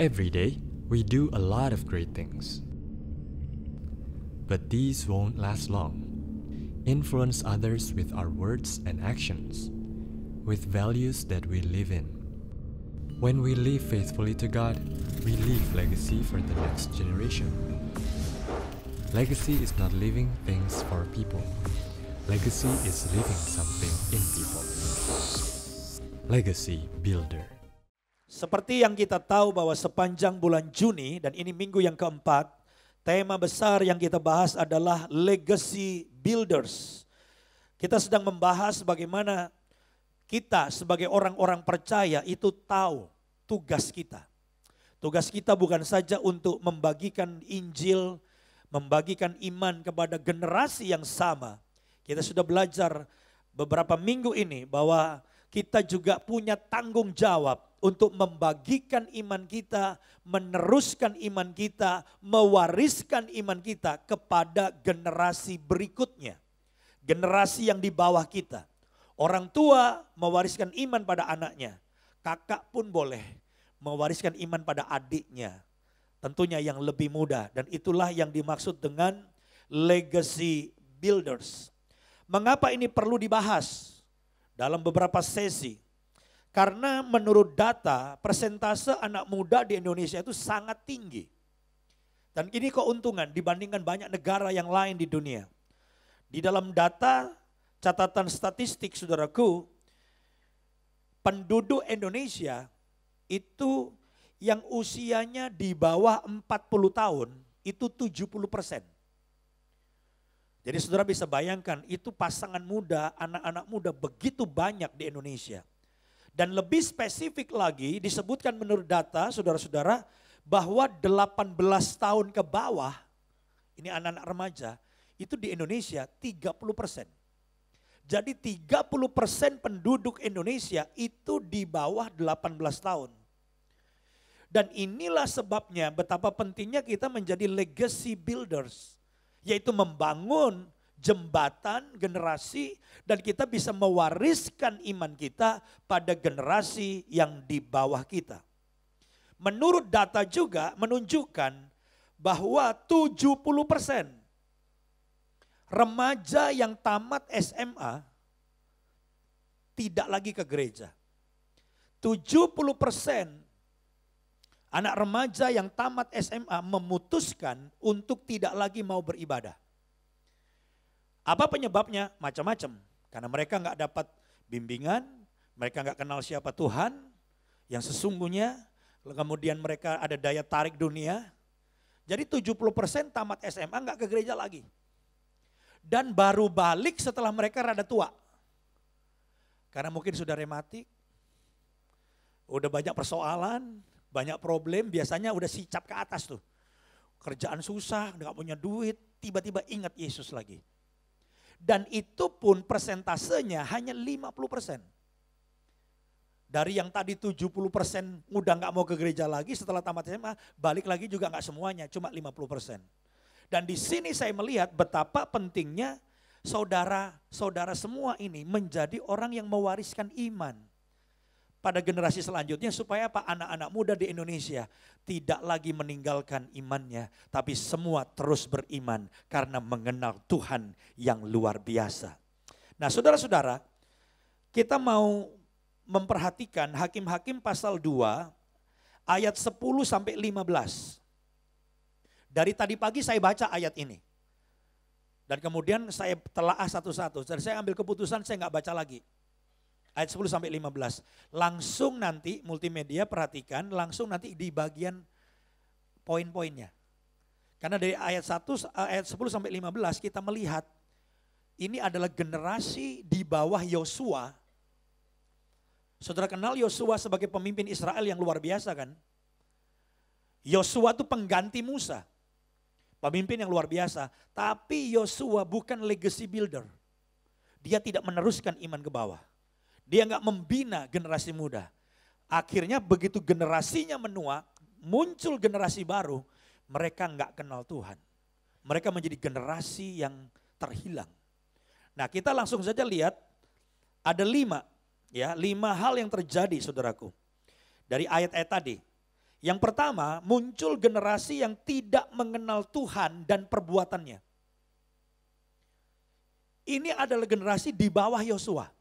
Every day, we do a lot of great things. But these won't last long. Influence others with our words and actions, with values that we live in. When we live faithfully to God, we leave legacy for the next generation. Legacy is not leaving things for people. Legacy is leaving something in people. Legacy Builder. Seperti yang kita tahu bahwa sepanjang bulan Juni dan ini minggu yang keempat, tema besar yang kita bahas adalah Legacy Builders. Kita sedang membahas bagaimana kita sebagai orang-orang percaya itu tahu tugas kita. Tugas kita bukan saja untuk membagikan Injil, membagikan iman kepada generasi yang sama. Kita sudah belajar beberapa minggu ini bahwa kita juga punya tanggung jawab untuk membagikan iman kita, meneruskan iman kita, mewariskan iman kita kepada generasi berikutnya. Generasi yang di bawah kita. Orang tua mewariskan iman pada anaknya. Kakak pun boleh mewariskan iman pada adiknya. Tentunya yang lebih muda. Dan itulah yang dimaksud dengan legacy builders. Mengapa ini perlu dibahas dalam beberapa sesi? Karena menurut data persentase anak muda di Indonesia itu sangat tinggi. Dan ini keuntungan dibandingkan banyak negara yang lain di dunia. Di dalam data catatan statistik saudaraku, penduduk Indonesia itu yang usianya di bawah 40 tahun itu 70%. Jadi saudara bisa bayangkan itu pasangan muda, anak-anak muda begitu banyak di Indonesia. Dan lebih spesifik lagi disebutkan menurut data saudara-saudara bahwa 18 tahun ke bawah, ini anak-anak remaja, itu di Indonesia 30%. Jadi 30% penduduk Indonesia itu di bawah 18 tahun. Dan inilah sebabnya betapa pentingnya kita menjadi legacy builders. Yaitu membangun jembatan generasi dan kita bisa mewariskan iman kita pada generasi yang di bawah kita. Menurut data juga menunjukkan bahwa 70% remaja yang tamat SMA tidak lagi ke gereja. 70% anak remaja yang tamat SMA memutuskan untuk tidak lagi mau beribadah. Apa penyebabnya? Macam-macam. Karena mereka nggak dapat bimbingan, mereka nggak kenal siapa Tuhan yang sesungguhnya, kemudian mereka ada daya tarik dunia. Jadi 70% tamat SMA nggak ke gereja lagi. Dan baru balik setelah mereka rada tua. Karena mungkin sudah rematik, udah banyak persoalan, banyak problem, biasanya udah sicap ke atas tuh. Kerjaan susah, nggak punya duit, tiba-tiba ingat Yesus lagi. Dan itu pun persentasenya hanya 50%. Dari yang tadi 70% udah nggak mau ke gereja lagi setelah tamat SMA, balik lagi juga nggak semuanya, cuma 50%. Dan di sini saya melihat betapa pentingnya saudara-saudara semua ini menjadi orang yang mewariskan iman pada generasi selanjutnya supaya apa? Anak-anak muda di Indonesia tidak lagi meninggalkan imannya, tapi semua terus beriman karena mengenal Tuhan yang luar biasa. Nah saudara-saudara, kita mau memperhatikan Hakim-Hakim pasal 2 ayat 10 sampai 15. Dari tadi pagi saya baca ayat ini. Dan kemudian saya telaah satu-satu. Jadi saya ambil keputusan saya nggak baca lagi. Ayat 10 sampai 15. Langsung nanti multimedia perhatikan, langsung nanti di bagian poin-poinnya. Karena dari ayat 10 sampai 15 kita melihat ini adalah generasi di bawah Yosua. Saudara kenal Yosua sebagai pemimpin Israel yang luar biasa kan? Yosua itu pengganti Musa. Pemimpin yang luar biasa. Tapi Yosua bukan legacy builder. Dia tidak meneruskan iman ke bawah. Dia nggak membina generasi muda. Akhirnya begitu generasinya menua, muncul generasi baru, mereka nggak kenal Tuhan. Mereka menjadi generasi yang terhilang. Nah kita langsung saja lihat ada 5 hal yang terjadi saudaraku. Dari ayat-ayat tadi. Yang pertama, muncul generasi yang tidak mengenal Tuhan dan perbuatannya. Ini adalah generasi di bawah Yosua.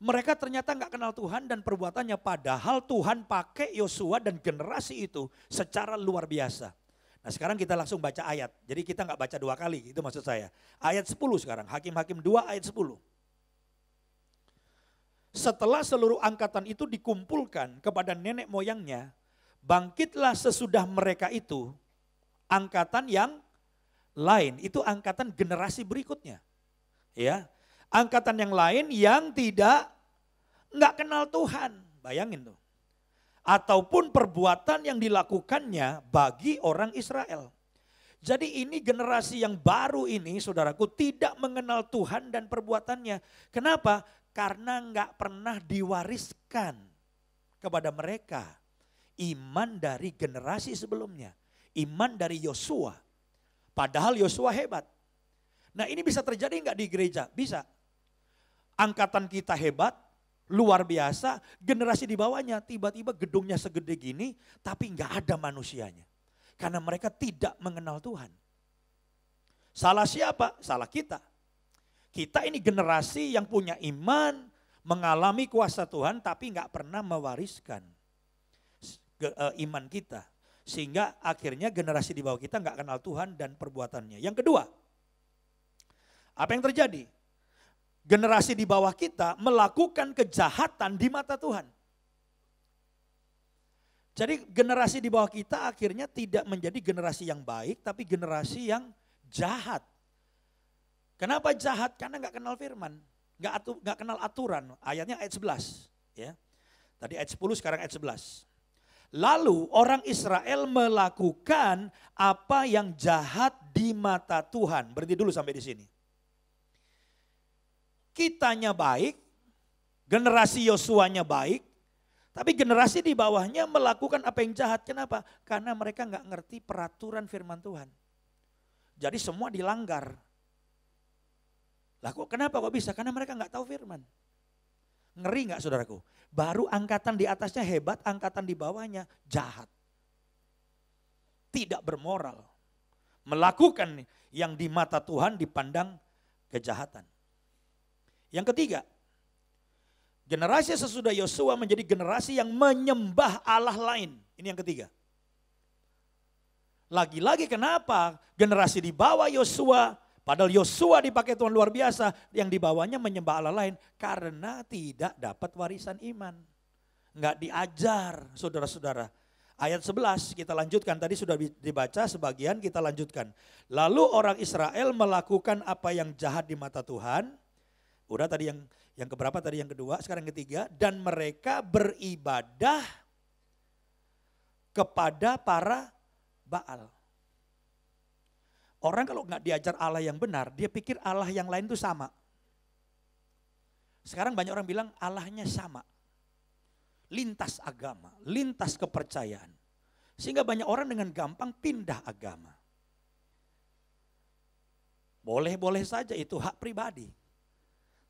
Mereka ternyata nggak kenal Tuhan dan perbuatannya, padahal Tuhan pakai Yosua dan generasi itu secara luar biasa. Nah sekarang kita langsung baca ayat, jadi kita nggak baca 2 kali, itu maksud saya. Ayat 10 sekarang, Hakim-Hakim 2 ayat 10. Setelah seluruh angkatan itu dikumpulkan kepada nenek moyangnya, bangkitlah sesudah mereka itu angkatan yang lain, itu angkatan generasi berikutnya. Ya, angkatan yang lain yang nggak kenal Tuhan, bayangin tuh. Ataupun perbuatan yang dilakukannya bagi orang Israel. Jadi ini generasi yang baru ini, saudaraku, tidak mengenal Tuhan dan perbuatannya. Kenapa? Karena nggak pernah diwariskan kepada mereka iman dari generasi sebelumnya, iman dari Yosua. Padahal Yosua hebat. Nah ini bisa terjadi nggak di gereja? Bisa. Angkatan kita hebat, luar biasa, generasi di bawahnya tiba-tiba gedungnya segede gini, tapi nggak ada manusianya. Karena mereka tidak mengenal Tuhan. Salah siapa? Salah kita. Kita ini generasi yang punya iman, mengalami kuasa Tuhan, tapi nggak pernah mewariskan iman kita. Sehingga akhirnya generasi di bawah kita nggak kenal Tuhan dan perbuatannya. Yang kedua, apa yang terjadi? Generasi di bawah kita melakukan kejahatan di mata Tuhan. Jadi generasi di bawah kita akhirnya tidak menjadi generasi yang baik, tapi generasi yang jahat. Kenapa jahat? Karena nggak kenal firman, nggak kenal aturan. Ayatnya ayat 11. Ya. Tadi ayat 10, sekarang ayat 11. Lalu orang Israel melakukan apa yang jahat di mata Tuhan. Berhenti dulu sampai di sini. Kitanya baik, generasi Yosuanya baik, tapi generasi di bawahnya melakukan apa yang jahat. Kenapa? Karena mereka nggak ngerti peraturan firman Tuhan. Jadi semua dilanggar. Lah kenapa kok bisa? Karena mereka nggak tahu firman. Ngeri nggak saudaraku? Baru angkatan di atasnya hebat, angkatan di bawahnya jahat. Tidak bermoral. Melakukan yang di mata Tuhan dipandang kejahatan. Yang ketiga, generasi sesudah Yosua menjadi generasi yang menyembah Allah lain. Ini yang ketiga. Lagi-lagi kenapa generasi di bawah Yosua, padahal Yosua dipakai Tuhan luar biasa, yang di bawahnya menyembah Allah lain karena tidak dapat warisan iman. Enggak diajar, saudara-saudara. Ayat 11 kita lanjutkan, tadi sudah dibaca sebagian, kita lanjutkan. Lalu orang Israel melakukan apa yang jahat di mata Tuhan. Udah tadi yang keberapa, tadi yang kedua, sekarang yang ketiga. Dan mereka beribadah kepada para Baal. Orang kalau nggak diajar Allah yang benar, dia pikir Allah yang lain itu sama. Sekarang banyak orang bilang Allahnya sama. Lintas agama, lintas kepercayaan. Sehingga banyak orang dengan gampang pindah agama. Boleh-boleh saja, itu hak pribadi.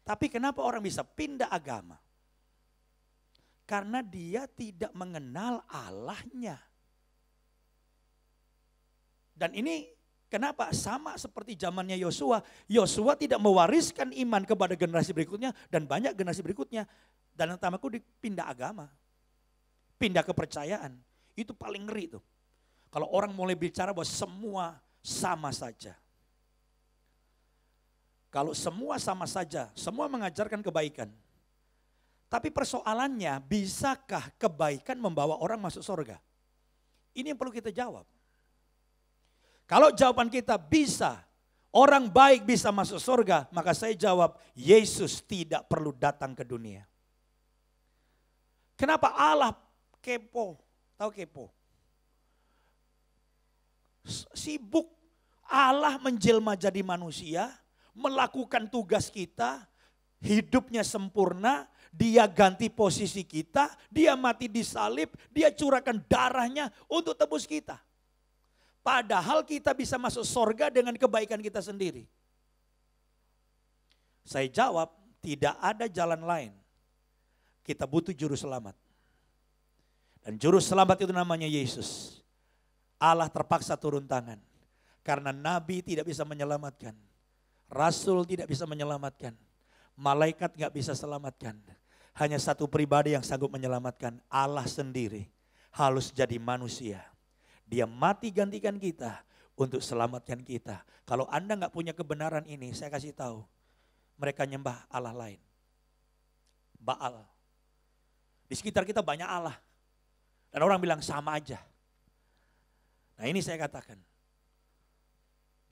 Tapi kenapa orang bisa pindah agama? Karena dia tidak mengenal Allahnya. Dan ini kenapa sama seperti zamannya Yosua. Yosua tidak mewariskan iman kepada generasi berikutnya dan banyak generasi berikutnya. Dan yang utamaku dipindah agama. Pindah kepercayaan. Itu paling ngeri tuh. Kalau orang mulai bicara bahwa semua sama saja. Kalau semua sama saja, semua mengajarkan kebaikan. Tapi persoalannya, bisakah kebaikan membawa orang masuk surga? Ini yang perlu kita jawab. Kalau jawaban kita bisa, orang baik bisa masuk surga, maka saya jawab, Yesus tidak perlu datang ke dunia. Kenapa Allah kepo? Tahu kepo? Sibuk. Allah menjelma jadi manusia, melakukan tugas kita, hidupnya sempurna, dia ganti posisi kita, dia mati di salib, dia curahkan darahnya untuk tebus kita. Padahal kita bisa masuk surga dengan kebaikan kita sendiri. Saya jawab, tidak ada jalan lain. Kita butuh juru selamat. Dan juru selamat itu namanya Yesus. Allah terpaksa turun tangan. Karena nabi tidak bisa menyelamatkan. Rasul tidak bisa menyelamatkan. Malaikat gak bisa selamatkan. Hanya satu pribadi yang sanggup menyelamatkan. Allah sendiri harus jadi manusia. Dia mati gantikan kita untuk selamatkan kita. Kalau Anda gak punya kebenaran ini, saya kasih tahu. Mereka nyembah Allah lain. Baal. Di sekitar kita banyak Allah. Dan orang bilang sama aja. Nah ini saya katakan.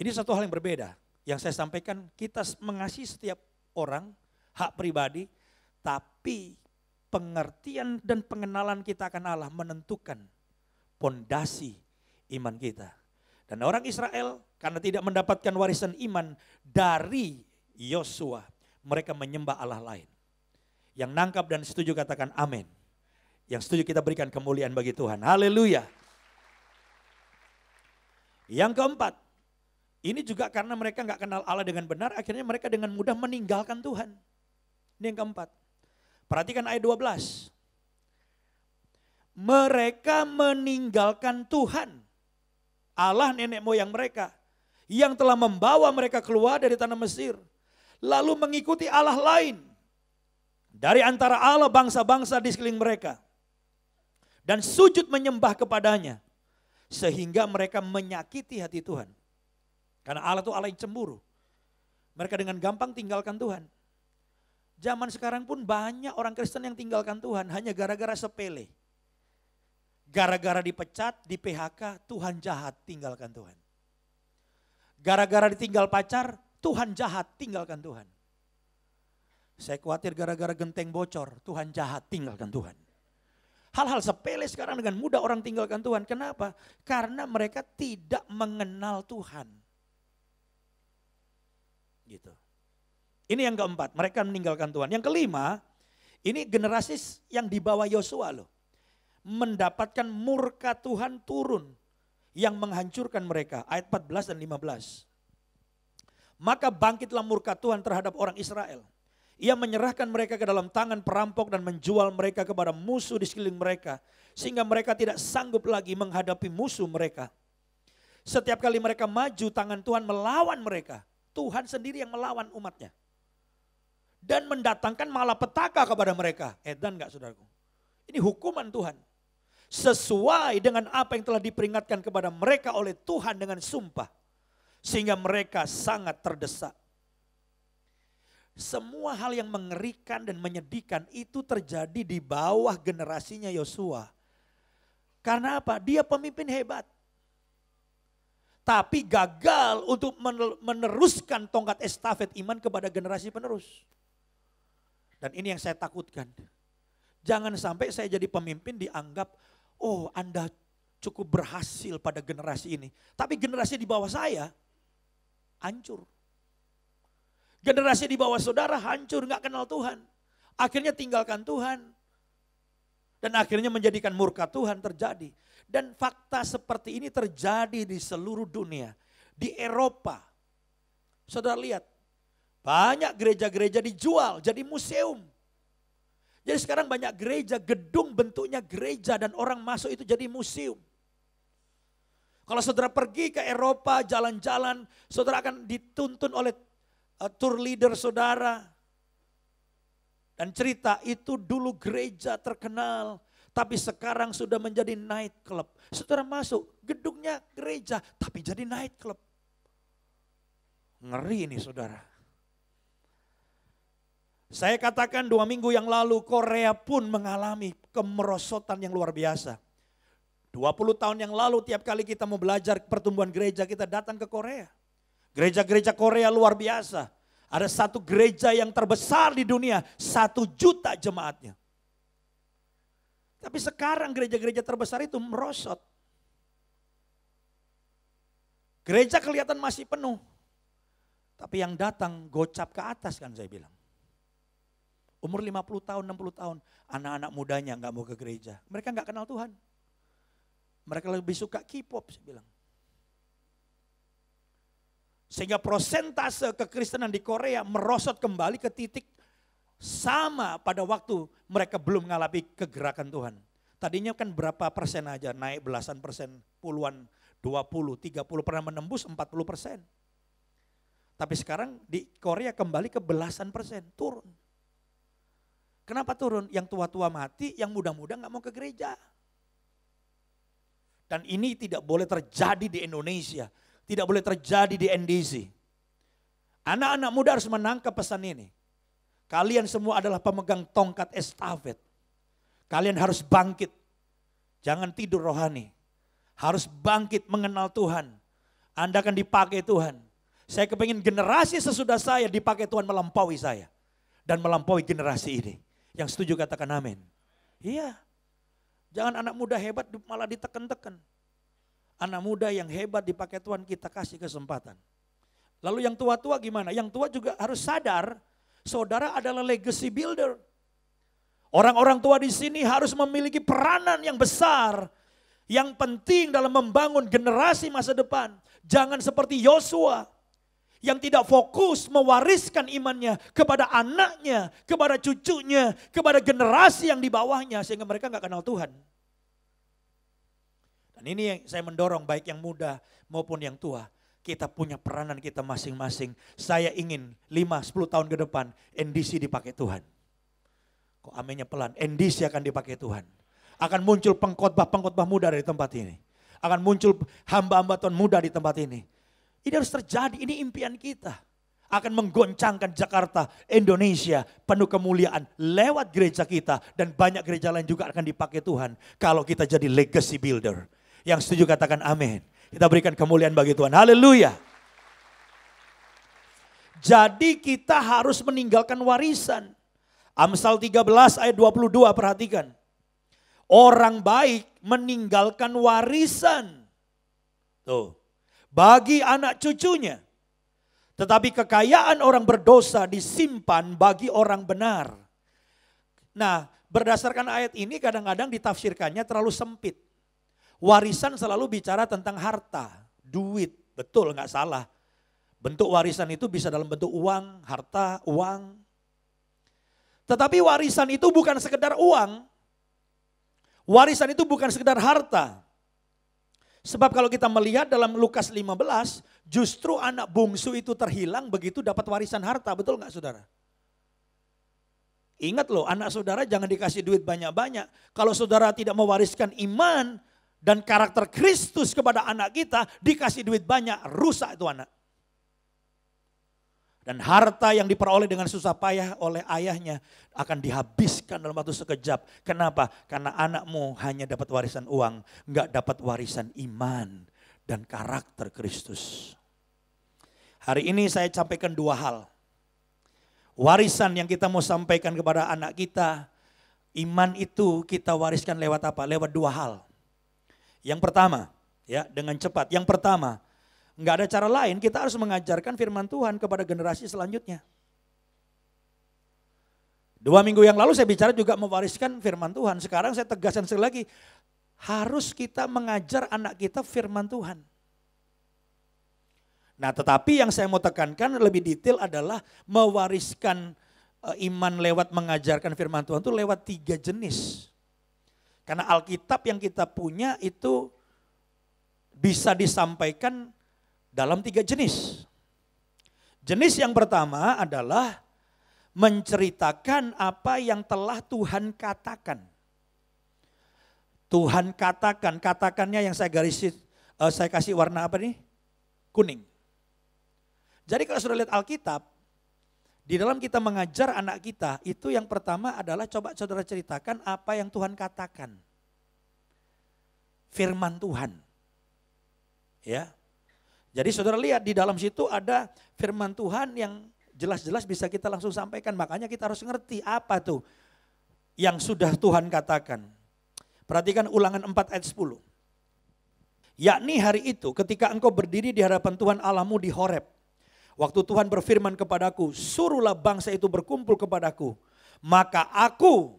Ini satu hal yang berbeda. Yang saya sampaikan, kita mengasihi setiap orang, hak pribadi. Tapi pengertian dan pengenalan kita akan Allah menentukan pondasi iman kita. Dan orang Israel karena tidak mendapatkan warisan iman dari Yosua, mereka menyembah Allah lain. Yang nangkap dan setuju katakan amin. Yang setuju kita berikan kemuliaan bagi Tuhan. Haleluya. Yang keempat, ini juga karena mereka gak kenal Allah dengan benar, akhirnya mereka dengan mudah meninggalkan Tuhan. Ini yang keempat. Perhatikan ayat 12. Mereka meninggalkan Tuhan, Allah nenek moyang mereka, yang telah membawa mereka keluar dari tanah Mesir. Lalu mengikuti Allah lain dari antara Allah bangsa-bangsa di sekeliling mereka. Dan sujud menyembah kepadanya. Sehingga mereka menyakiti hati Tuhan. Karena Allah itu Allah yang cemburu. Mereka dengan gampang tinggalkan Tuhan. Zaman sekarang pun banyak orang Kristen yang tinggalkan Tuhan hanya gara-gara sepele. Gara-gara dipecat, di PHK, Tuhan jahat, tinggalkan Tuhan. Gara-gara ditinggal pacar, Tuhan jahat, tinggalkan Tuhan. Saya khawatir gara-gara genteng bocor, Tuhan jahat, tinggalkan Tuhan. Hal-hal sepele sekarang dengan mudah orang tinggalkan Tuhan. Kenapa? Karena mereka tidak mengenal Tuhan. Gitu. Ini yang keempat, mereka meninggalkan Tuhan. Yang kelima, ini generasi yang di bawah Yosua loh. Mendapatkan murka Tuhan turun yang menghancurkan mereka. Ayat 14 dan 15. Maka bangkitlah murka Tuhan terhadap orang Israel. Ia menyerahkan mereka ke dalam tangan perampok dan menjual mereka kepada musuh di sekeliling mereka. Sehingga mereka tidak sanggup lagi menghadapi musuh mereka. Setiap kali mereka maju, tangan Tuhan melawan mereka. Tuhan sendiri yang melawan umatnya. Dan mendatangkan malapetaka kepada mereka. Edan gak saudaraku? Ini hukuman Tuhan. Sesuai dengan apa yang telah diperingatkan kepada mereka oleh Tuhan dengan sumpah. Sehingga mereka sangat terdesak. Semua hal yang mengerikan dan menyedihkan itu terjadi di bawah generasinya Yosua. Karena apa? Dia pemimpin hebat. Tapi gagal untuk meneruskan tongkat estafet iman kepada generasi penerus. Dan ini yang saya takutkan. Jangan sampai saya jadi pemimpin dianggap, oh Anda cukup berhasil pada generasi ini. Tapi generasi di bawah saya hancur. Generasi di bawah saudara hancur, gak kenal Tuhan. Akhirnya tinggalkan Tuhan. Dan akhirnya menjadikan murka Tuhan terjadi. Dan fakta seperti ini terjadi di seluruh dunia. Di Eropa. Saudara lihat, banyak gereja-gereja dijual jadi museum. Jadi sekarang banyak gereja, gedung bentuknya gereja dan orang masuk itu jadi museum. Kalau saudara pergi ke Eropa, jalan-jalan, saudara akan dituntun oleh tour leader saudara. Dan cerita itu dulu gereja terkenal. Tapi sekarang sudah menjadi night club. Saudara masuk, gedungnya gereja tapi jadi night club. Ngeri ini saudara. Saya katakan 2 minggu yang lalu Korea pun mengalami kemerosotan yang luar biasa. 20 tahun yang lalu tiap kali kita mau belajar pertumbuhan gereja kita datang ke Korea. Gereja-gereja Korea luar biasa. Ada satu gereja yang terbesar di dunia, 1 juta jemaatnya. Tapi sekarang gereja-gereja terbesar itu merosot. Gereja kelihatan masih penuh. Tapi yang datang gocap ke atas kan saya bilang. Umur 50 tahun, 60 tahun, anak-anak mudanya gak mau ke gereja. Mereka gak kenal Tuhan. Mereka lebih suka K-pop saya bilang. Sehingga prosentase kekristenan di Korea merosot kembali ke titik sama pada waktu mereka belum mengalami kegerakan Tuhan. Tadinya kan berapa persen aja, naik belasan persen, puluhan, 20, 30, pernah menembus 40%. Tapi sekarang di Korea kembali ke belasan persen, turun. Kenapa turun? Yang tua-tua mati, yang muda-muda gak mau ke gereja. Dan ini tidak boleh terjadi di Indonesia, tidak boleh terjadi di NDC. Anak-anak muda harus menangkap pesan ini. Kalian semua adalah pemegang tongkat estafet. Kalian harus bangkit, jangan tidur rohani. Harus bangkit mengenal Tuhan. Anda akan dipakai Tuhan. Saya kepingin generasi sesudah saya dipakai Tuhan melampaui saya. Dan melampaui generasi ini. Yang setuju katakan amin. Iya. Jangan anak muda hebat malah ditekan-tekan. Anak muda yang hebat dipakai Tuhan kita kasih kesempatan. Lalu yang tua-tua gimana? Yang tua juga harus sadar saudara adalah legacy builder. Orang-orang tua di sini harus memiliki peranan yang besar. Yang penting dalam membangun generasi masa depan. Jangan seperti Yosua yang tidak fokus mewariskan imannya kepada anaknya, kepada cucunya, kepada generasi yang di bawahnya sehingga mereka gak kenal Tuhan. Dan ini yang saya mendorong baik yang muda maupun yang tua. Kita punya peranan kita masing-masing. Saya ingin 5-10 tahun ke depan NDC dipakai Tuhan. Kok aminnya pelan? NDC akan dipakai Tuhan. Akan muncul pengkhotbah-pengkhotbah muda dari tempat ini. Akan muncul hamba-hamba Tuhan muda di tempat ini. Ini harus terjadi, ini impian kita. Akan menggoncangkan Jakarta, Indonesia penuh kemuliaan lewat gereja kita. Dan banyak gereja lain juga akan dipakai Tuhan. Kalau kita jadi legacy builder. Yang setuju katakan amin. Kita berikan kemuliaan bagi Tuhan. Haleluya. Jadi kita harus meninggalkan warisan. Amsal 13 ayat 22 perhatikan. Orang baik meninggalkan warisan. Tuh. Bagi anak cucunya. Tetapi kekayaan orang berdosa disimpan bagi orang benar. Nah, berdasarkan ayat ini kadang-kadang ditafsirkannya terlalu sempit. Warisan selalu bicara tentang harta, duit. Betul, nggak salah. Bentuk warisan itu bisa dalam bentuk uang, harta, uang. Tetapi warisan itu bukan sekedar uang. Warisan itu bukan sekedar harta. Sebab kalau kita melihat dalam Lukas 15, justru anak bungsu itu terhilang begitu dapat warisan harta. Betul nggak saudara? Ingat loh, anak saudara jangan dikasih duit banyak-banyak. Kalau saudara tidak mewariskan iman dan karakter Kristus kepada anak kita, dikasih duit banyak, rusak itu anak. Dan harta yang diperoleh dengan susah payah oleh ayahnya akan dihabiskan dalam waktu sekejap. Kenapa? Karena anakmu hanya dapat warisan uang, enggak dapat warisan iman dan karakter Kristus. Hari ini saya sampaikan dua hal. Warisan yang kita mau sampaikan kepada anak kita, iman itu kita wariskan lewat apa? Lewat dua hal. Yang pertama, ya dengan cepat. Yang pertama, nggak ada cara lain, kita harus mengajarkan firman Tuhan kepada generasi selanjutnya. 2 minggu yang lalu saya bicara juga mewariskan firman Tuhan. Sekarang saya tegaskan sekali lagi, harus kita mengajar anak kita firman Tuhan. Nah tetapi yang saya mau tekankan lebih detail adalah mewariskan iman lewat mengajarkan firman Tuhan itu lewat 3 jenis. Karena Alkitab yang kita punya itu bisa disampaikan dalam 3 jenis. Jenis yang pertama adalah menceritakan apa yang telah Tuhan katakan. Tuhan katakan, katakannya yang saya garis, saya kasih warna apa nih? Kuning. Jadi kalau sudah lihat Alkitab, di dalam kita mengajar anak kita, itu yang pertama adalah coba saudara ceritakan apa yang Tuhan katakan. Firman Tuhan. Ya. Jadi saudara lihat di dalam situ ada firman Tuhan yang jelas-jelas bisa kita langsung sampaikan. Makanya kita harus ngerti apa tuh yang sudah Tuhan katakan. Perhatikan Ulangan 4 ayat 10. Yakni hari itu ketika engkau berdiri di hadapan Tuhan Allahmu di Horeb. Waktu Tuhan berfirman kepadaku, suruhlah bangsa itu berkumpul kepadaku. Maka aku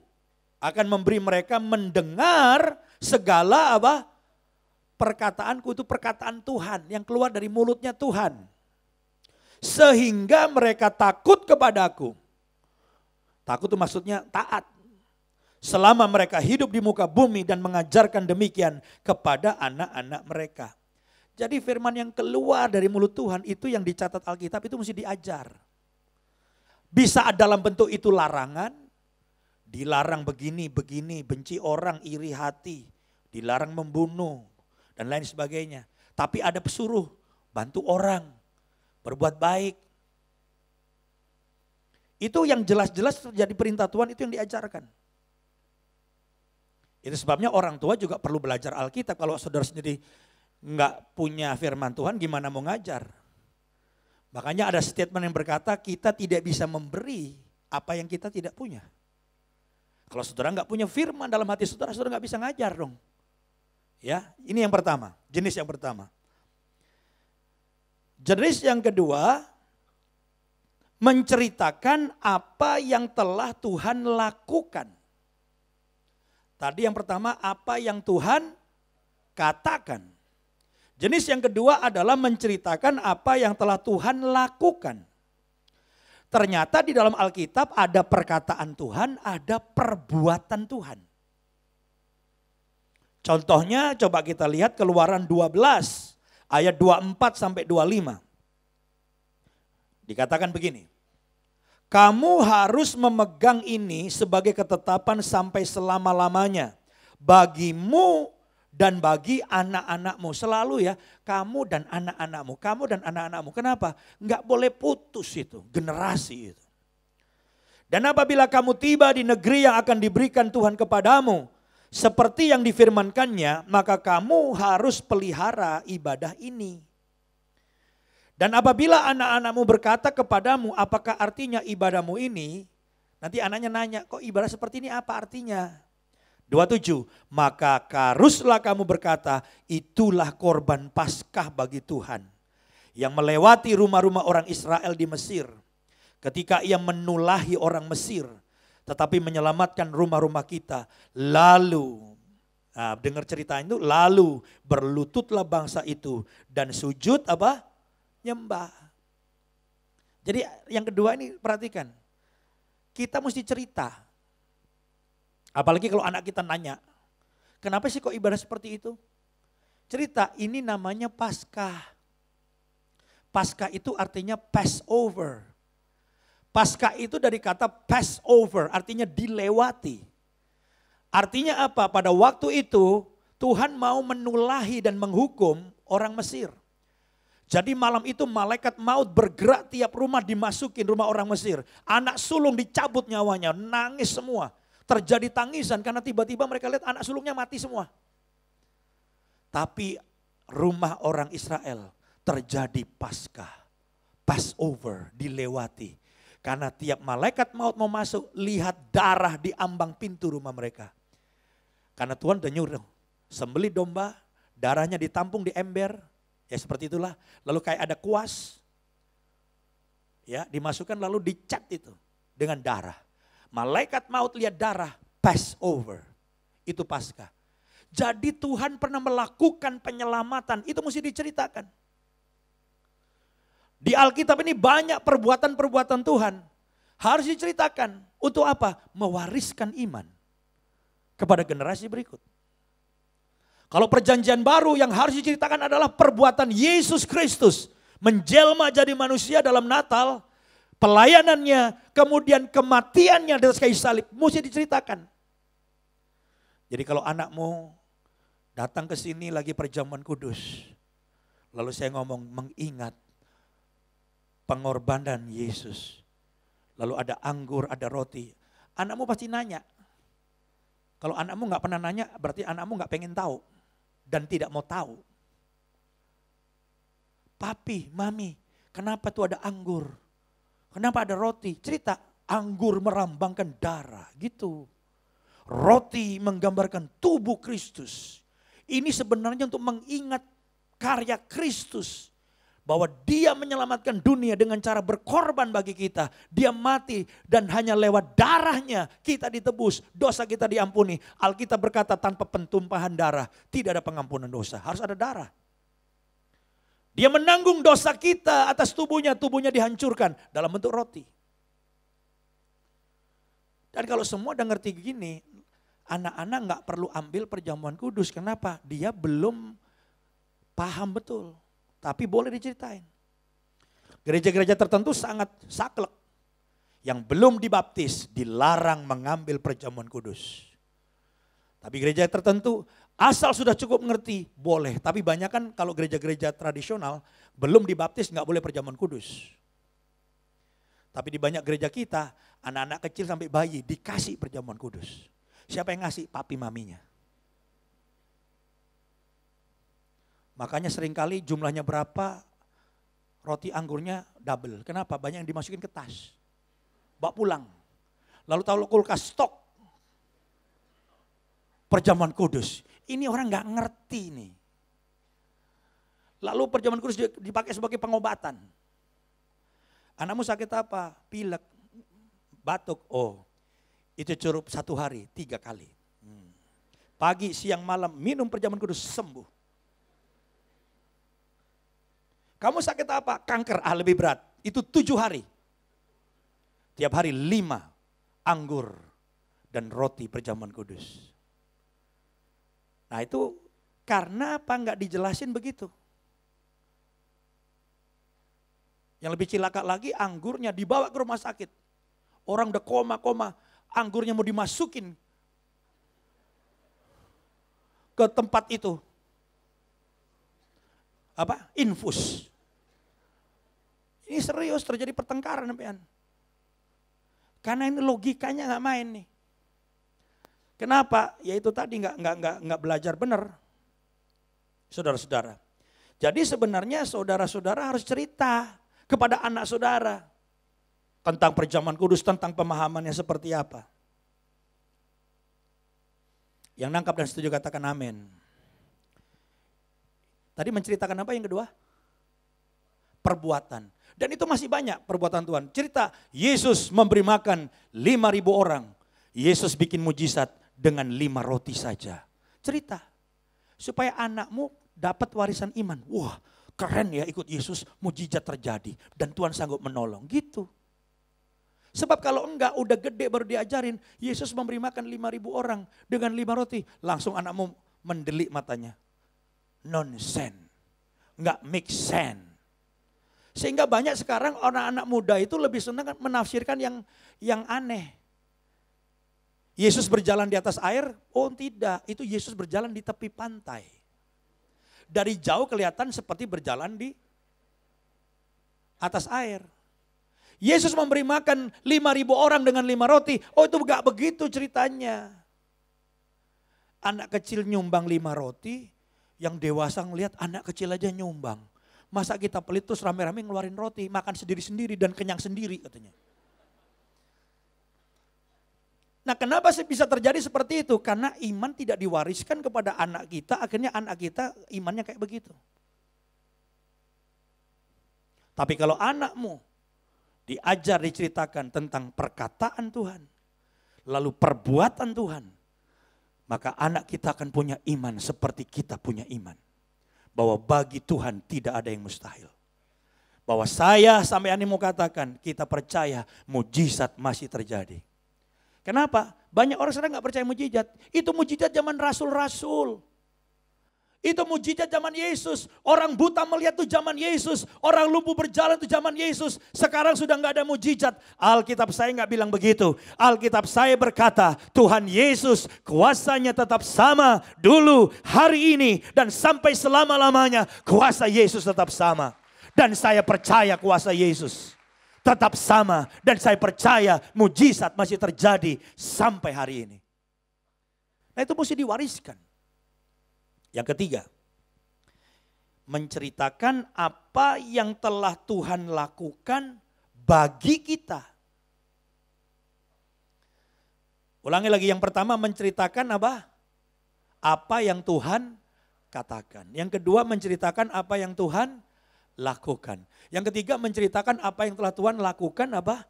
akan memberi mereka mendengar segala apa? Perkataanku, itu perkataan Tuhan yang keluar dari mulutnya Tuhan. Sehingga mereka takut kepadaku. Takut itu maksudnya taat. selama mereka hidup di muka bumi dan mengajarkan demikian kepada anak-anak mereka. Jadi firman yang keluar dari mulut Tuhan itu yang dicatat Alkitab itu mesti diajar. Bisa dalam bentuk itu larangan, dilarang begini, benci orang, iri hati, dilarang membunuh, dan lain sebagainya. Tapi ada pesuruh, bantu orang, berbuat baik. Itu yang jelas-jelas terjadi perintah Tuhan, itu yang diajarkan. Itu sebabnya orang tua juga perlu belajar Alkitab. Kalau saudara sendiri nggak punya firman Tuhan, gimana mau ngajar? Makanya ada statement yang berkata kita tidak bisa memberi apa yang kita tidak punya. Kalau saudara nggak punya firman dalam hati saudara, saudara nggak bisa ngajar dong. Ya, ini yang pertama, jenis yang pertama. Jenis yang kedua, menceritakan apa yang telah Tuhan lakukan. Tadi yang pertama, apa yang Tuhan katakan. Jenis yang kedua adalah menceritakan apa yang telah Tuhan lakukan. Ternyata di dalam Alkitab ada perkataan Tuhan, ada perbuatan Tuhan. Contohnya coba kita lihat Keluaran 12 ayat 24 sampai 25. Dikatakan begini. Kamu harus memegang ini sebagai ketetapan sampai selama-lamanya. Bagimu dan bagi anak-anakmu. Selalu ya, kamu dan anak-anakmu. Kamu dan anak-anakmu. Kenapa? Enggak boleh putus itu, generasi itu. Dan apabila kamu tiba di negeri yang akan diberikan Tuhan kepadamu, seperti yang difirmankannya, maka kamu harus pelihara ibadah ini. Dan apabila anak-anakmu berkata kepadamu, apakah artinya ibadahmu ini? Nanti anaknya nanya, kok ibadah seperti ini apa artinya? 27, maka haruslah kamu berkata, itulah korban Paskah bagi Tuhan. Yang melewati rumah-rumah orang Israel di Mesir. Ketika ia menulahi orang Mesir, tetapi menyelamatkan rumah-rumah kita. Lalu, dengar cerita itu, lalu berlututlah bangsa itu dan sujud apa? Nyembah. Jadi yang kedua ini perhatikan. Kita mesti cerita. Apalagi kalau anak kita nanya, kenapa sih kok ibadah seperti itu? Cerita, ini namanya Paskah. Paskah itu artinya Passover. Paskah itu dari kata Passover, artinya dilewati. Artinya apa? Pada waktu itu Tuhan mau menulahi dan menghukum orang Mesir. Jadi malam itu malaikat maut bergerak tiap rumah dimasukin rumah orang Mesir. Anak sulung dicabut nyawanya, nangis semua. Terjadi tangisan karena tiba-tiba mereka lihat anak sulungnya mati semua. Tapi rumah orang Israel terjadi Paskah, Passover dilewati. Karena tiap malaikat maut mau masuk, lihat darah di ambang pintu rumah mereka. Karena Tuhan udah nyuruh, sembelih domba, darahnya ditampung di ember. Ya seperti itulah, lalu kayak ada kuas, ya dimasukkan lalu dicat itu dengan darah. Malaikat maut lihat darah, Passover, itu Paskah. Jadi Tuhan pernah melakukan penyelamatan, itu mesti diceritakan. Di Alkitab ini banyak perbuatan-perbuatan Tuhan, harus diceritakan. Untuk apa? Mewariskan iman kepada generasi berikut. Kalau perjanjian baru yang harus diceritakan adalah perbuatan Yesus Kristus. Menjelma jadi manusia dalam Natal, pelayanannya, kemudian kematiannya di atas kayu salib, mesti diceritakan. Jadi kalau anakmu datang ke sini lagi perjamuan kudus, lalu saya ngomong mengingat pengorbanan Yesus. Lalu ada anggur, ada roti. Anakmu pasti nanya. Kalau anakmu gak pernah nanya, berarti anakmu gak pengen tahu. Dan tidak mau tahu. Papi, mami, kenapa tuh ada anggur? Kenapa ada roti? Cerita, anggur melambangkan darah, gitu. Roti menggambarkan tubuh Kristus. Ini sebenarnya untuk mengingat karya Kristus. Bahwa dia menyelamatkan dunia dengan cara berkorban bagi kita. Dia mati dan hanya lewat darahnya kita ditebus. Dosa kita diampuni. Alkitab berkata tanpa pentumpahan darah tidak ada pengampunan dosa. Harus ada darah. Dia menanggung dosa kita atas tubuhnya. Tubuhnya dihancurkan dalam bentuk roti. Dan kalau semua udah ngerti gini, anak-anak nggak perlu ambil perjamuan kudus. Kenapa? Dia belum paham betul. Tapi boleh diceritain. Gereja-gereja tertentu sangat saklek. Yang belum dibaptis dilarang mengambil perjamuan kudus. Tapi gereja tertentu asal sudah cukup ngerti boleh. Tapi banyak kan kalau gereja-gereja tradisional belum dibaptis nggak boleh perjamuan kudus. Tapi di banyak gereja kita anak-anak kecil sampai bayi dikasih perjamuan kudus. Siapa yang ngasih? Papi maminya. Makanya seringkali jumlahnya berapa, roti anggurnya double. Kenapa? Banyak yang dimasukin ke tas. Bawa pulang. Lalu taruh kulkas stok. Perjamuan kudus. Ini orang nggak ngerti nih. Lalu perjamuan kudus dipakai sebagai pengobatan. Anakmu sakit apa? Pilek, batuk. Oh, itu cukup 1 hari 3 kali. Pagi, siang, malam minum perjamuan kudus sembuh. Kamu sakit apa? Kanker, lebih berat. Itu 7 hari. Tiap hari 5 anggur dan roti perjamuan kudus. Nah itu karena apa nggak dijelasin begitu. Yang lebih cilaka lagi anggurnya dibawa ke rumah sakit. Orang udah koma-koma, anggurnya mau dimasukin ke tempat itu. Infus. Ini serius terjadi pertengkaran sampean. Karena ini logikanya nggak main nih. Kenapa? Ya itu tadi nggak belajar benar, saudara-saudara. Jadi sebenarnya saudara-saudara harus cerita kepada anak saudara tentang perjamuan kudus, tentang pemahamannya seperti apa. Yang nangkap dan setuju katakan amin. Tadi menceritakan apa yang kedua? Perbuatan. Dan itu masih banyak perbuatan Tuhan. Cerita Yesus memberi makan 5.000 orang. Yesus bikin mujizat dengan 5 roti saja. Cerita. Supaya anakmu dapat warisan iman. Wah keren ya ikut Yesus, mujizat terjadi. Dan Tuhan sanggup menolong. Gitu. Sebab kalau enggak udah gede baru diajarin. Yesus memberi makan 5.000 orang dengan 5 roti. Langsung anakmu mendelik matanya. Nonsense. Enggak make sense. Sehingga banyak sekarang anak-anak muda itu lebih senang menafsirkan yang aneh. Yesus berjalan di atas air? Oh tidak, itu Yesus berjalan di tepi pantai. Dari jauh kelihatan seperti berjalan di atas air. Yesus memberi makan 5.000 orang dengan 5 roti. Oh itu gak begitu ceritanya. Anak kecil nyumbang 5 roti, yang dewasa ngelihat anak kecil aja nyumbang. Masa kita pelit terus rame-rame ngeluarin roti, makan sendiri-sendiri dan kenyang sendiri katanya. Nah kenapa sih bisa terjadi seperti itu? Karena iman tidak diwariskan kepada anak kita, akhirnya anak kita imannya kayak begitu. Tapi kalau anakmu diajar, diceritakan tentang perkataan Tuhan, lalu perbuatan Tuhan, maka anak kita akan punya iman seperti kita punya iman. Bahwa bagi Tuhan tidak ada yang mustahil. Bahwa saya sampai ini mau katakan, kita percaya mujizat masih terjadi. Kenapa? Banyak orang sekarang gak percaya mujizat. Itu mujizat zaman rasul-rasul. Itu mujizat zaman Yesus. Orang buta melihat itu zaman Yesus. Orang lumpuh berjalan itu zaman Yesus. Sekarang sudah gak ada mujizat. Alkitab saya gak bilang begitu. Alkitab saya berkata Tuhan Yesus kuasanya tetap sama dulu, hari ini, dan sampai selama-lamanya. Kuasa Yesus tetap sama. Dan saya percaya kuasa Yesus tetap sama. Dan saya percaya mujizat masih terjadi sampai hari ini. Nah itu mesti diwariskan. Yang ketiga, menceritakan apa yang telah Tuhan lakukan bagi kita. Ulangi lagi, yang pertama menceritakan apa? Apa yang Tuhan katakan. Yang kedua menceritakan apa yang Tuhan lakukan. Yang ketiga menceritakan apa yang telah Tuhan lakukan apa?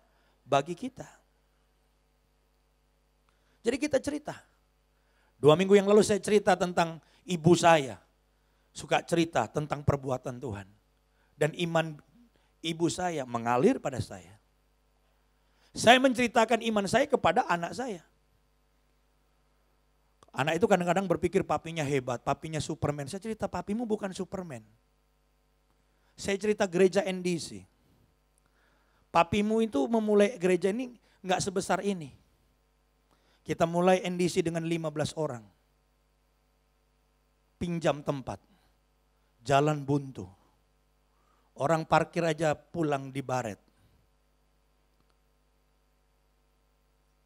Bagi kita. Jadi kita cerita. 2 minggu yang lalu saya cerita tentang ibu saya. Suka cerita tentang perbuatan Tuhan. Dan iman ibu saya mengalir pada saya. Saya menceritakan iman saya kepada anak saya. Anak itu kadang-kadang berpikir papinya hebat, papinya Superman. Saya cerita papimu bukan Superman. Saya cerita gereja NDC. Papimu itu memulai gereja ini nggak sebesar ini. Kita mulai NDC dengan 15 orang. Pinjam tempat. Jalan buntu. Orang parkir aja pulang di baret.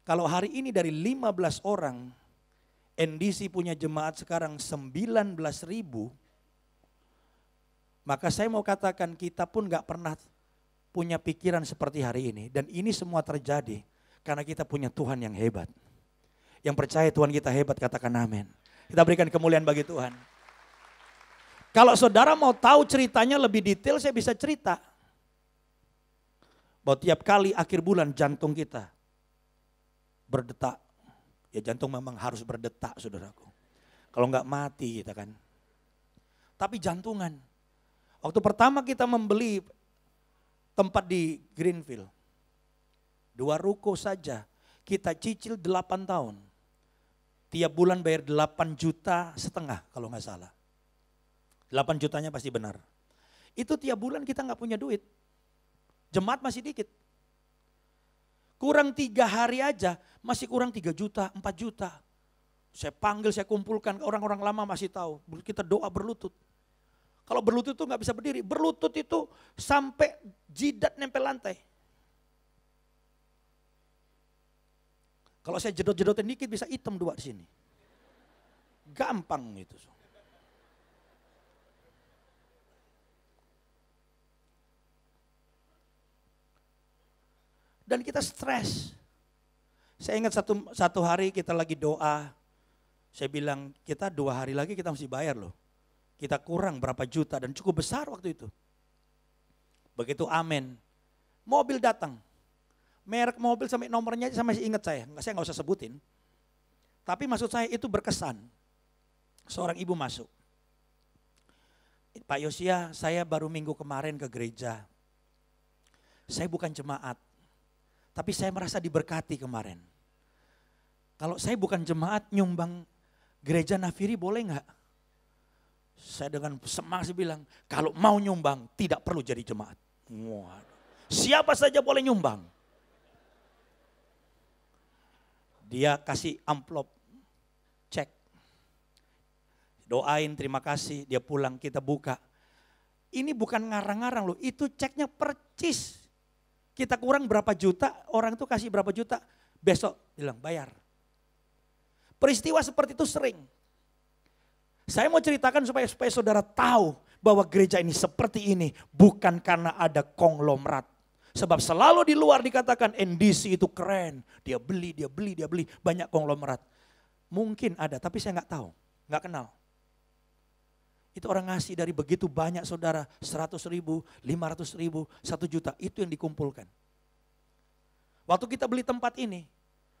Kalau hari ini dari 15 orang, NDC punya jemaat sekarang 19.000, maka saya mau katakan kita pun gak pernah punya pikiran seperti hari ini. Dan ini semua terjadi karena kita punya Tuhan yang hebat. Yang percaya Tuhan kita hebat, katakan amin. Kita berikan kemuliaan bagi Tuhan. Kalau saudara mau tahu ceritanya lebih detail, saya bisa cerita. Bahwa tiap kali akhir bulan jantung kita berdetak. Ya jantung memang harus berdetak, saudaraku. Kalau enggak mati kita kan. Tapi jantungan. Waktu pertama kita membeli tempat di Greenfield. 2 ruko saja. Kita cicil 8 tahun. Tiap bulan bayar 8,5 juta kalau nggak salah. 8 jutanya pasti benar. Itu tiap bulan kita nggak punya duit. Jemaat masih dikit. Kurang 3 hari aja masih kurang 3 juta, 4 juta. Saya panggil, saya kumpulkan, orang-orang lama masih tahu. Kita doa berlutut. Kalau berlutut itu nggak bisa berdiri. Berlutut itu sampai jidat nempel lantai. Kalau saya jedot-jedotin dikit bisa hitam 2 di sini. Gampang itu. Dan kita stres. Saya ingat satu hari kita lagi doa. Saya bilang kita 2 hari lagi kita mesti bayar loh. Kita kurang berapa juta dan cukup besar waktu itu. Begitu amin. Mobil datang. Merek mobil sampai nomornya saya masih ingat saya nggak usah sebutin. Tapi maksud saya itu berkesan. Seorang ibu masuk. Pak Yosia, saya baru minggu kemarin ke gereja. Saya bukan jemaat. Tapi saya merasa diberkati kemarin. Kalau saya bukan jemaat nyumbang gereja Nafiri boleh nggak? Saya dengan semangat bilang, kalau mau nyumbang tidak perlu jadi jemaat. Waduh. Siapa saja boleh nyumbang. Dia kasih amplop, cek. Doain terima kasih, dia pulang kita buka. Ini bukan ngarang-ngarang loh, itu ceknya percis. Kita kurang berapa juta, orang itu kasih berapa juta, besok bilang bayar. Peristiwa seperti itu sering. Saya mau ceritakan supaya saudara tahu bahwa gereja ini seperti ini bukan karena ada konglomerat. Sebab selalu di luar dikatakan NDC itu keren. Dia beli. Banyak konglomerat. Mungkin ada tapi saya nggak tahu. Nggak kenal. Itu orang ngasih dari begitu banyak saudara. 100.000, 500.000, 1 juta. Itu yang dikumpulkan. Waktu kita beli tempat ini.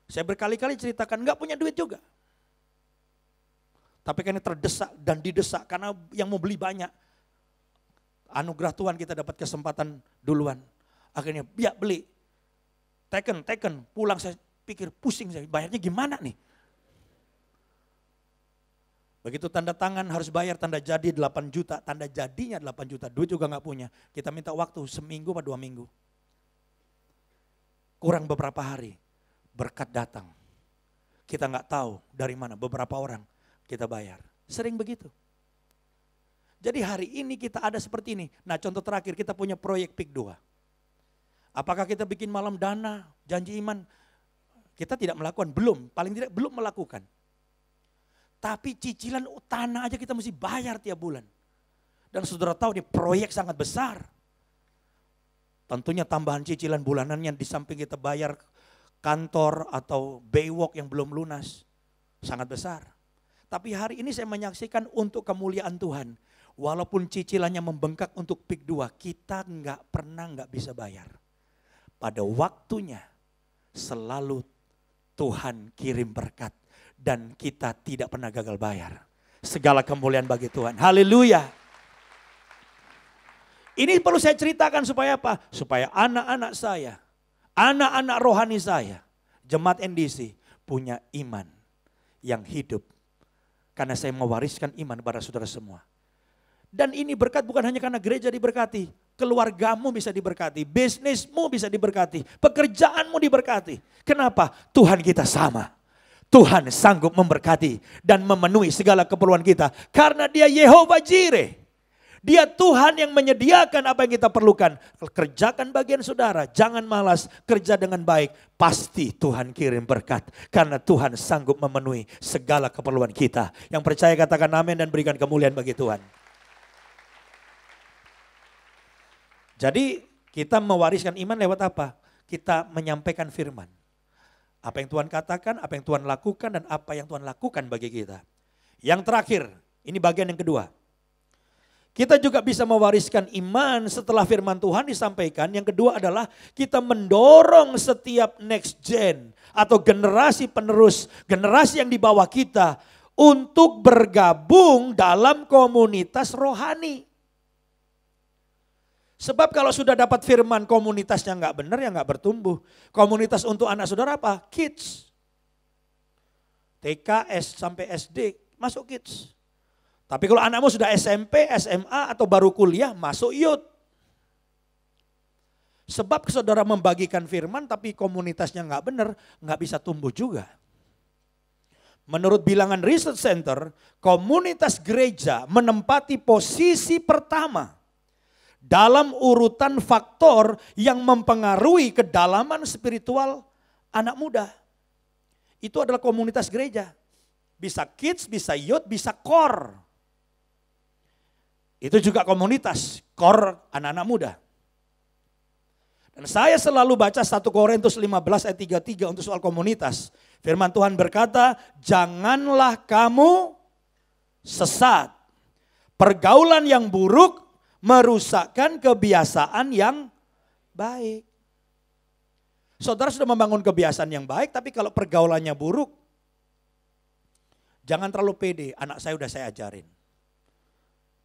Saya berkali-kali ceritakan nggak punya duit juga. Tapi karena terdesak dan didesak karena yang mau beli banyak. Anugerah Tuhan kita dapat kesempatan duluan. Akhirnya ya beli, taken, pulang saya pikir pusing saya, bayarnya gimana nih? Begitu tanda tangan harus bayar tanda jadi 8 juta, tanda jadinya 8 juta, duit juga gak punya. Kita minta waktu seminggu atau 2 minggu. Kurang beberapa hari, berkat datang. Kita gak tahu dari mana, beberapa orang kita bayar. Sering begitu. Jadi hari ini kita ada seperti ini. Nah contoh terakhir kita punya proyek PIK 2. Apakah kita bikin malam dana, janji iman? Kita tidak melakukan, belum. Paling tidak belum melakukan. Tapi cicilan tanah aja kita mesti bayar tiap bulan. Dan saudara tahu ini proyek sangat besar. Tentunya tambahan cicilan bulanannya di samping kita bayar kantor atau Baywalk yang belum lunas. Sangat besar. Tapi hari ini saya menyaksikan untuk kemuliaan Tuhan. Walaupun cicilannya membengkak untuk PIK 2, kita nggak bisa bayar. Pada waktunya selalu Tuhan kirim berkat dan kita tidak pernah gagal bayar. Segala kemuliaan bagi Tuhan. Haleluya. Ini perlu saya ceritakan supaya apa? Supaya anak-anak saya, anak-anak rohani saya, jemaat NDC punya iman yang hidup Karena saya mewariskan iman pada saudara semua. Dan ini berkat bukan hanya karena gereja diberkati. Keluargamu bisa diberkati, bisnismu bisa diberkati, pekerjaanmu diberkati. Kenapa? Tuhan kita sama. Tuhan sanggup memberkati dan memenuhi segala keperluan kita. Karena Dia Yehovah Jireh. Dia Tuhan yang menyediakan apa yang kita perlukan. Kerjakan bagian saudara, jangan malas, kerja dengan baik. Pasti Tuhan kirim berkat. Karena Tuhan sanggup memenuhi segala keperluan kita. Yang percaya katakan amin dan berikan kemuliaan bagi Tuhan. Jadi kita mewariskan iman lewat apa? Kita menyampaikan firman. Apa yang Tuhan katakan, apa yang Tuhan lakukan, dan apa yang Tuhan lakukan bagi kita. Yang terakhir, ini bagian yang kedua. Kita juga bisa mewariskan iman setelah firman Tuhan disampaikan. Yang kedua adalah kita mendorong setiap next gen atau generasi penerus, generasi yang di bawah kita untuk bergabung dalam komunitas rohani. Sebab kalau sudah dapat firman komunitasnya nggak benar ya nggak bertumbuh. Komunitas untuk anak saudara apa? Kids. TK, sampai SD masuk kids. Tapi kalau anakmu sudah SMP, SMA atau baru kuliah masuk youth. Sebab saudara membagikan firman tapi komunitasnya nggak benar, nggak bisa tumbuh juga. Menurut bilangan Research Center, komunitas gereja menempati posisi pertama dalam urutan faktor yang mempengaruhi kedalaman spiritual anak muda. Itu adalah komunitas gereja. Bisa kids, bisa youth, bisa core. Itu juga komunitas, core anak-anak muda. Dan saya selalu baca 1 Korintus 15 ayat 33 untuk soal komunitas. Firman Tuhan berkata, janganlah kamu sesat. Pergaulan yang buruk merusakkan kebiasaan yang baik. Saudara sudah membangun kebiasaan yang baik, tapi kalau pergaulannya buruk, jangan terlalu pede, anak saya udah saya ajarin.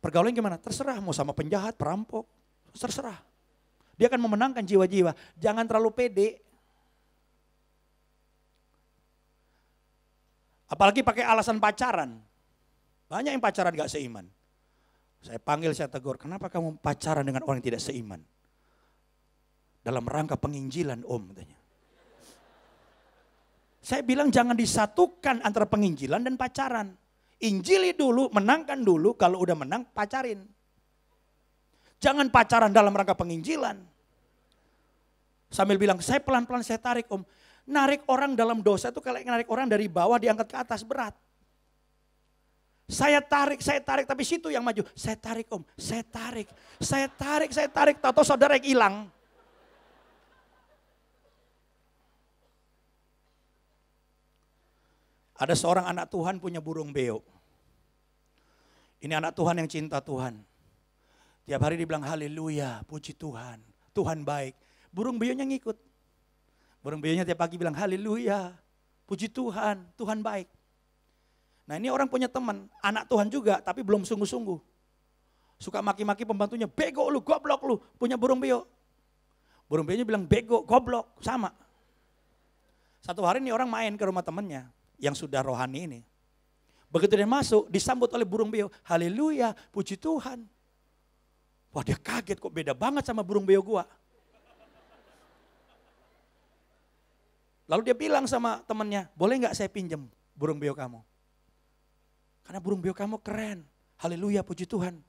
Pergaulan gimana? Terserah, mau sama penjahat, perampok, terserah. Dia akan memenangkan jiwa-jiwa, jangan terlalu pede. Apalagi pakai alasan pacaran. Banyak yang pacaran gak seiman. Saya panggil, saya tegur, kenapa kamu pacaran dengan orang yang tidak seiman? Dalam rangka penginjilan om katanya. Saya bilang jangan disatukan antara penginjilan dan pacaran. Injili dulu, menangkan dulu, kalau udah menang pacarin. Jangan pacaran dalam rangka penginjilan. Sambil bilang, saya pelan-pelan saya tarik om. Narik orang dalam dosa itu kayak narik orang dari bawah diangkat ke atas berat. Saya tarik, tapi situ yang maju. Saya tarik om, saya tarik. Tahu-tahu saudara yang hilang. Ada seorang anak Tuhan punya burung beo. Ini anak Tuhan yang cinta Tuhan. Tiap hari dibilang haleluya, puji Tuhan. Tuhan baik. Burung beonya ngikut. Burung beonya tiap pagi bilang haleluya, puji Tuhan, Tuhan baik. Nah ini orang punya teman, anak Tuhan juga tapi belum sungguh-sungguh. Suka maki-maki pembantunya, bego lu, goblok lu, punya burung beo. Burung beonya bilang bego, goblok, sama. Satu hari ini orang main ke rumah temannya yang sudah rohani ini. Begitu dia masuk, disambut oleh burung beo. Haleluya, puji Tuhan. Wah dia kaget kok beda banget sama burung beo gua. Lalu dia bilang sama temannya, boleh gak saya pinjam burung beo kamu? Karena burung beo kamu keren. Haleluya, puji Tuhan.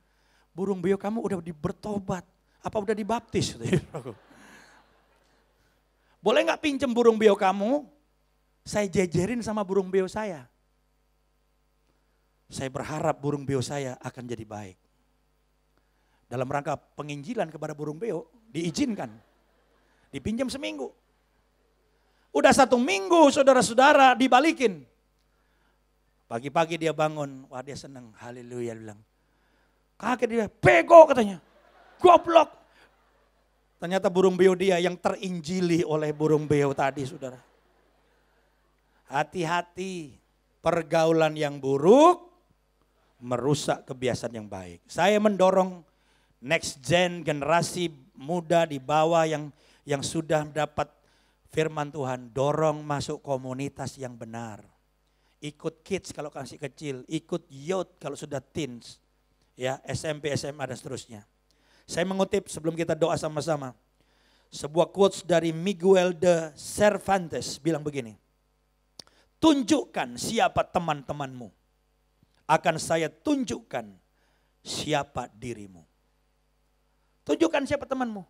Burung beo kamu udah bertobat. Apa udah dibaptis? Boleh gak pinjam burung beo kamu? Saya jejerin sama burung beo saya. Saya berharap burung beo saya akan jadi baik. Dalam rangka penginjilan kepada burung beo, diizinkan. Dipinjam seminggu. Udah 1 minggu saudara-saudara dibalikin. Pagi-pagi dia bangun, wah dia senang, haleluya bilang. Kaget dia, bego katanya, goblok. Ternyata burung beo dia yang terinjili oleh burung beo tadi saudara. Hati-hati, pergaulan yang buruk merusak kebiasaan yang baik. Saya mendorong next gen, generasi muda di bawah yang sudah dapat firman Tuhan, dorong masuk komunitas yang benar. ikut kids kalau masih kecil, ikut youth kalau sudah teens, ya SMP, SMA dan seterusnya. Saya mengutip sebelum kita doa sama-sama. Sebuah quotes dari Miguel de Cervantes bilang begini. Tunjukkan siapa teman-temanmu, akan saya tunjukkan siapa dirimu. Tunjukkan siapa temanmu.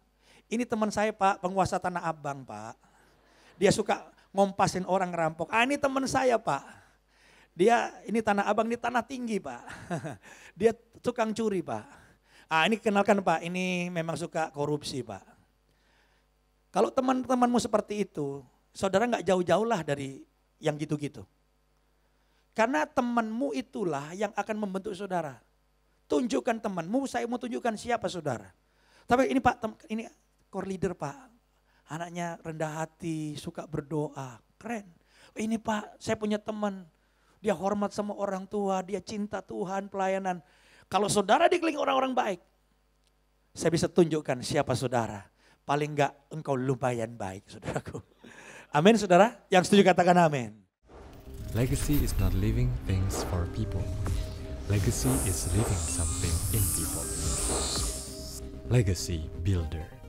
Ini teman saya Pak, penguasa Tanah Abang Pak. Dia suka ngompasin orang ngerampok. Ini teman saya Pak. Dia ini Tanah Abang, ini tanah tinggi Pak. Dia tukang curi Pak. Ini kenalkan Pak, ini memang suka korupsi Pak. Kalau teman-temanmu seperti itu, saudara gak jauh-jauh lah dari yang gitu-gitu. Karena temanmu itulah yang akan membentuk saudara. Tunjukkan temanmu, saya mau tunjukkan siapa saudara. Tapi ini Pak, ini core leader Pak. Anaknya rendah hati, suka berdoa, keren. Ini Pak, saya punya teman. Dia hormat sama orang tua, dia cinta Tuhan, pelayanan. Kalau saudara dikelilingi orang-orang baik, saya bisa tunjukkan siapa saudara. Paling enggak engkau lumayan baik saudaraku. Amin saudara, yang setuju katakan amin. Legacy is not leaving things for people. Legacy is leaving something in people. Legacy Builder.